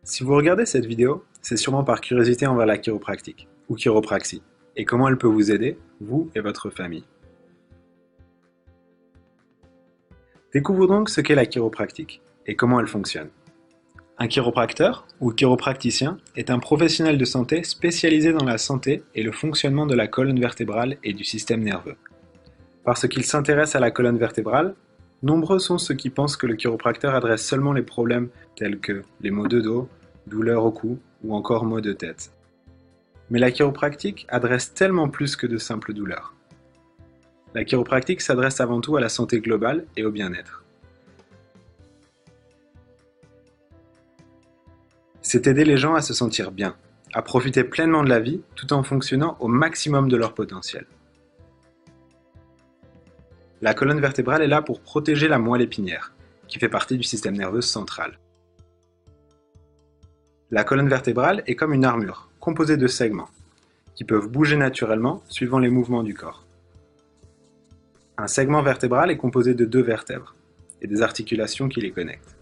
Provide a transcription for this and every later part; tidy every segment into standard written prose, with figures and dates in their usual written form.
Si vous regardez cette vidéo, c'est sûrement par curiosité envers la chiropractique, ou chiropraxie, et comment elle peut vous aider, vous et votre famille. Découvrons donc ce qu'est la chiropractique, et comment elle fonctionne. Un chiropracteur, ou chiropracticien, est un professionnel de santé spécialisé dans la santé et le fonctionnement de la colonne vertébrale et du système nerveux. Parce qu'il s'intéresse à la colonne vertébrale, nombreux sont ceux qui pensent que le chiropracteur adresse seulement les problèmes tels que les maux de dos, douleurs au cou ou encore maux de tête. Mais la chiropractique adresse tellement plus que de simples douleurs. La chiropractique s'adresse avant tout à la santé globale et au bien-être. C'est aider les gens à se sentir bien, à profiter pleinement de la vie tout en fonctionnant au maximum de leur potentiel. La colonne vertébrale est là pour protéger la moelle épinière, qui fait partie du système nerveux central. La colonne vertébrale est comme une armure, composée de segments, qui peuvent bouger naturellement suivant les mouvements du corps. Un segment vertébral est composé de deux vertèbres et des articulations qui les connectent.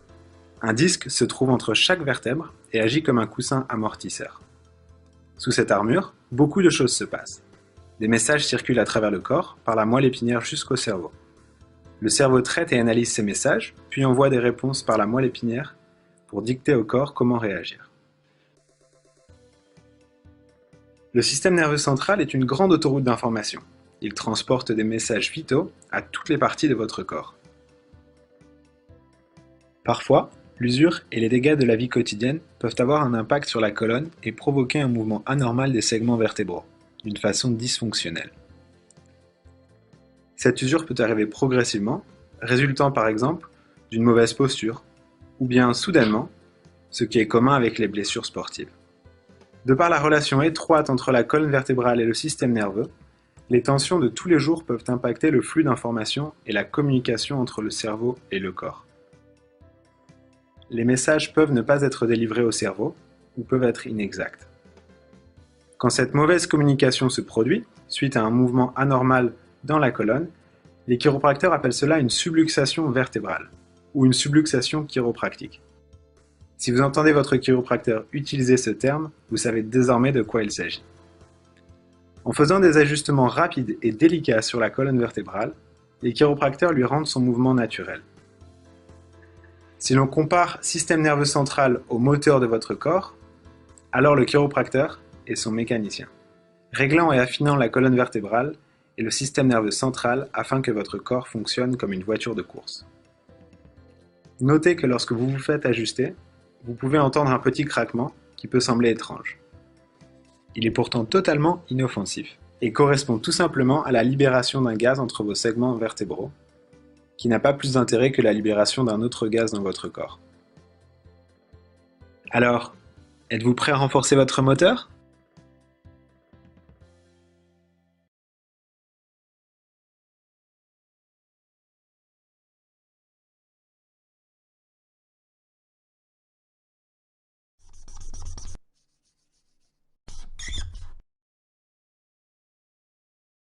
Un disque se trouve entre chaque vertèbre et agit comme un coussin amortisseur. Sous cette armure, beaucoup de choses se passent. Des messages circulent à travers le corps, par la moelle épinière jusqu'au cerveau. Le cerveau traite et analyse ces messages, puis envoie des réponses par la moelle épinière pour dicter au corps comment réagir. Le système nerveux central est une grande autoroute d'information. Il transporte des messages vitaux à toutes les parties de votre corps. Parfois, l'usure et les dégâts de la vie quotidienne peuvent avoir un impact sur la colonne et provoquer un mouvement anormal des segments vertébraux, d'une façon dysfonctionnelle. Cette usure peut arriver progressivement, résultant par exemple d'une mauvaise posture, ou bien soudainement, ce qui est commun avec les blessures sportives. De par la relation étroite entre la colonne vertébrale et le système nerveux, les tensions de tous les jours peuvent impacter le flux d'informations et la communication entre le cerveau et le corps. Les messages peuvent ne pas être délivrés au cerveau ou peuvent être inexacts. Quand cette mauvaise communication se produit, suite à un mouvement anormal dans la colonne, les chiropracteurs appellent cela une subluxation vertébrale ou une subluxation chiropractique. Si vous entendez votre chiropracteur utiliser ce terme, vous savez désormais de quoi il s'agit. En faisant des ajustements rapides et délicats sur la colonne vertébrale, les chiropracteurs lui rendent son mouvement naturel. Si l'on compare système nerveux central au moteur de votre corps, alors le chiropracteur est son mécanicien, réglant et affinant la colonne vertébrale et le système nerveux central afin que votre corps fonctionne comme une voiture de course. Notez que lorsque vous vous faites ajuster, vous pouvez entendre un petit craquement qui peut sembler étrange. Il est pourtant totalement inoffensif et correspond tout simplement à la libération d'un gaz entre vos segments vertébraux, qui n'a pas plus d'intérêt que la libération d'un autre gaz dans votre corps. Alors, êtes-vous prêt à renforcer votre moteur ?